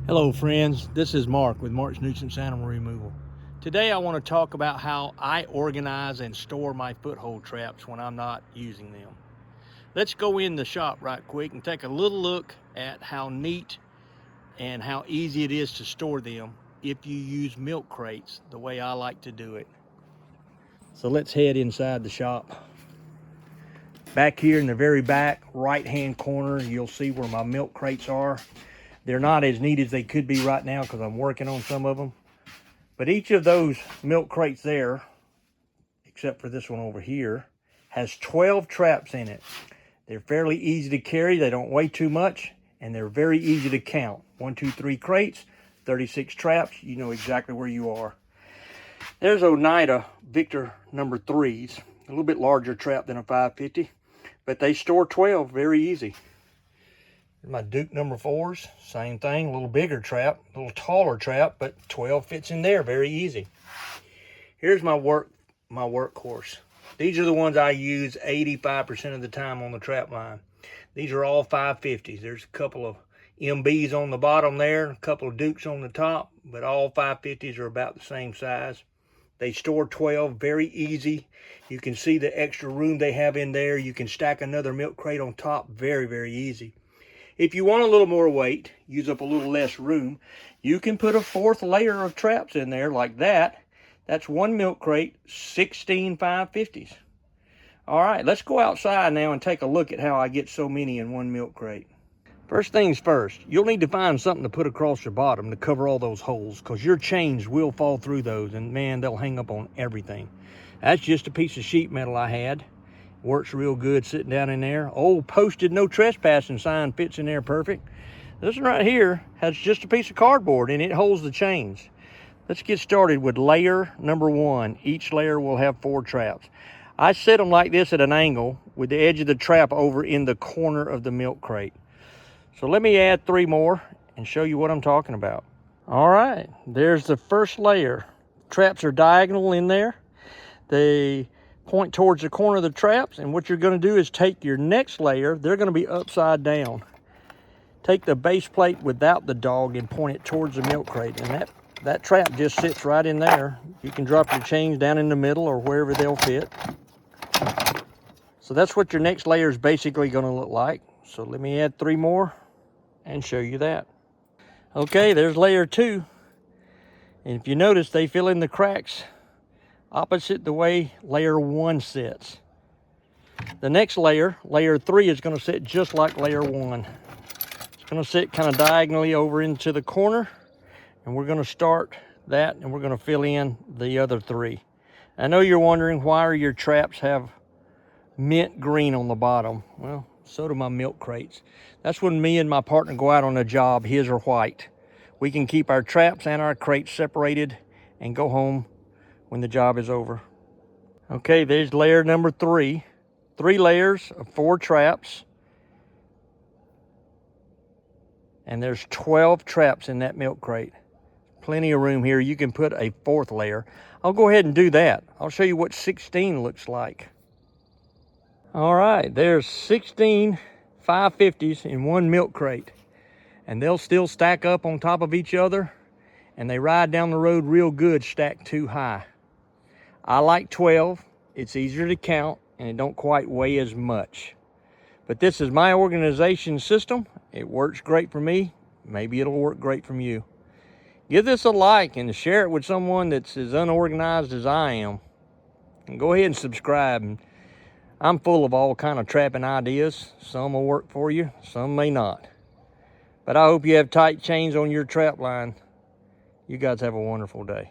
Hello friends, this is Mark with Mark's Nuisance Animal Removal. Today I want to talk about how I organize and store my foothold traps when I'm not using them. Let's go in the shop right quick and take a little look at how neat and how easy it is to store them if you use milk crates the way I like to do it. So let's head inside the shop. Back here in the very back right hand corner, you'll see where my milk crates are. They're not as neat as they could be right now because I'm working on some of them. But each of those milk crates there, except for this one over here, has 12 traps in it. They're fairly easy to carry, they don't weigh too much, and they're very easy to count. 1, 2, 3 crates, 36 traps, you know exactly where you are. There's Oneida Victor number 3s, a little bit larger trap than a 550, but they store 12 very easy. My Duke number 4s, same thing, a little bigger trap, a little taller trap, but 12 fits in there very easy. Here's my workhorse. These are the ones I use 85% of the time on the trap line. These are all 550s. There's a couple of MBs on the bottom there, a couple of Dukes on the top, but all 550s are about the same size. They store 12, very easy. You can see the extra room they have in there. You can stack another milk crate on top, very, very easy. If you want a little more weight, use up a little less room, you can put a 4th layer of traps in there like that. That's one milk crate, 16 550s. All right, let's go outside now and take a look at how I get so many in one milk crate. First things first, you'll need to find something to put across your bottom to cover all those holes because your chains will fall through those and man, they'll hang up on everything. That's just a piece of sheet metal I had. Works real good sitting down in there. Old posted no trespassing sign fits in there perfect. This one right here has just a piece of cardboard and it holds the chains. Let's get started with layer number 1. Each layer will have 4 traps. I set them like this at an angle with the edge of the trap over in the corner of the milk crate. So let me add 3 more and show you what I'm talking about. All right, there's the first layer. Traps are diagonal in there. They point towards the corner of the traps, and what you're going to do is take your next layer. They're going to be upside down. Take the base plate without the dog and point it towards the milk crate, and that trap just sits right in there. You can drop your chains down in the middle or wherever they'll fit. So that's what your next layer is basically going to look like. So let me add 3 more and show you that. Okay, there's layer 2, and if you notice, they fill in the cracks opposite the way layer 1 sits. The next layer, layer 3, is going to sit just like layer 1. It's going to sit kind of diagonally over into the corner, and we're going to start that and we're going to fill in the other 3. I know you're wondering why your traps have mint green on the bottom. Well, so do my milk crates. That's when me and my partner go out on a job. His are white. We can keep our traps and our crates separated and go home when the job is over. Okay, there's layer number 3. 3 layers of 4 traps. And there's 12 traps in that milk crate. Plenty of room here. You can put a 4th layer. I'll go ahead and do that. I'll show you what 16 looks like. All right, there's 16 550s in one milk crate. And they'll still stack up on top of each other. And they ride down the road real good, stacked too high. I like 12. It's easier to count and it don't quite weigh as much. But this is my organization system. It works great for me. Maybe it'll work great for you. Give this a like and share it with someone that's as unorganized as I am. And go ahead and subscribe. I'm full of all kind of trapping ideas. Some will work for you, some may not. But I hope you have tight chains on your trap line. You guys have a wonderful day.